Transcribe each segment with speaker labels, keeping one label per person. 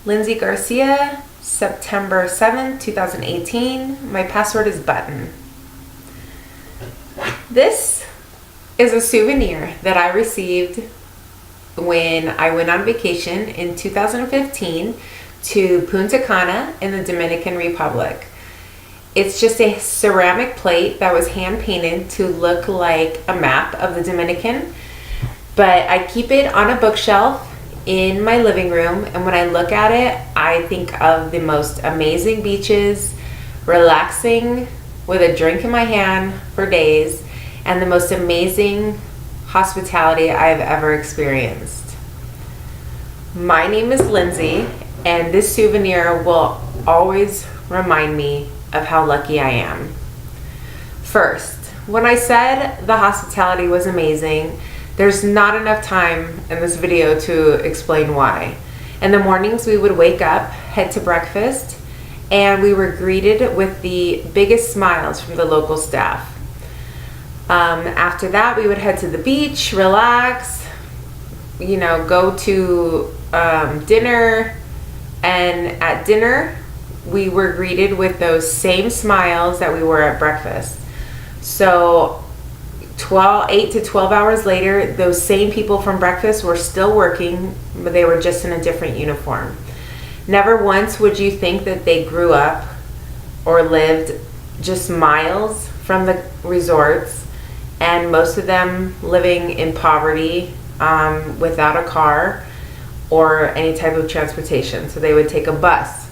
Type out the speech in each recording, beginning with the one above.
Speaker 1: Lindsay Garcia, September 7th, 2018. My password is button. This is a souvenir that I received when I went on vacation in 2015 to Punta Cana in the Dominican Republic. It's just a ceramic plate that was hand painted to look like a map of the Dominican, but I keep it on a bookshelf in my living room, and when I look at it, I think of the most amazing beaches, relaxing with a drink in my hand for days, and the most amazing hospitality I've ever experienced. My name is Lindsay, and this souvenir will always remind me of how lucky I am. First, when I said the hospitality was amazing, there's not enough time in this video to explain why. In the mornings, we would wake up, head to breakfast, and we were greeted with the biggest smiles from the local staff. After that, we would head to the beach, relax, go to dinner, and at dinner, we were greeted with those same smiles that we were at breakfast. So 8 to 12 hours later, those same people from breakfast were still working, but they were just in a different uniform. Never once would you think that they grew up or lived just miles from the resorts, and most of them living in poverty, without a car or any type of transportation. So they would take a bus.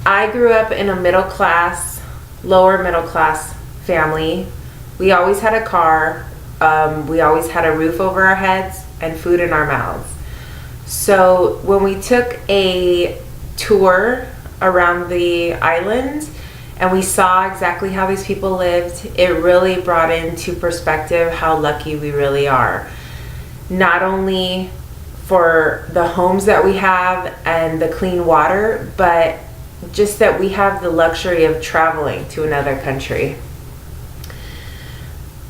Speaker 1: I grew up in a lower middle class family. We always had a car, we always had a roof over our heads and food in our mouths. So when we took a tour around the island and we saw exactly how these people lived, it really brought into perspective how lucky we really are. Not only for the homes that we have and the clean water, but just that we have the luxury of traveling to another country.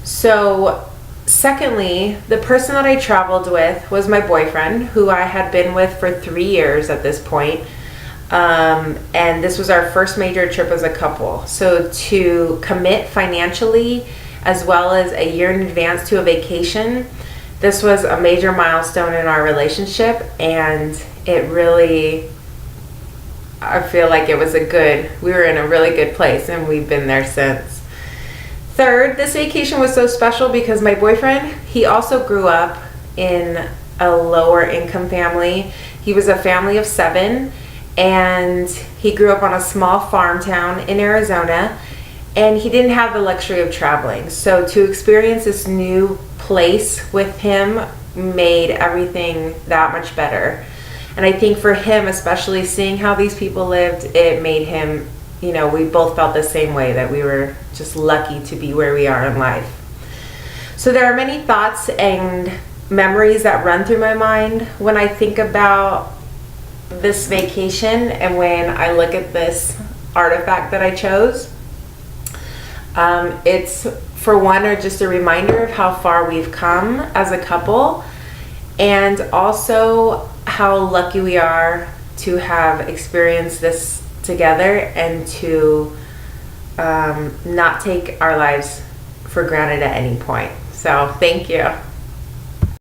Speaker 1: So, secondly, the person that I traveled with was my boyfriend, who I had been with for 3 years at this point. And this was our first major trip as a couple. So to commit financially as well as a year in advance to a vacation, this was a major milestone in our relationship, and it really, I feel like we were in a really good place, and we've been there since. Third, this vacation was so special because my boyfriend, he also grew up in a lower income family. He was a family of 7, and he grew up on a small farm town in Arizona, and he didn't have the luxury of traveling. So to experience this new place with him made everything that much better. And I think for him, especially seeing how these people lived, it made him, we both felt the same way, that we were just lucky to be where we are in life. So there are many thoughts and memories that run through my mind when I think about this vacation and when I look at this artifact that I chose. It's, for one, just a reminder of how far we've come as a couple, and also how lucky we are to have experienced this together and to not take our lives for granted at any point. So thank you.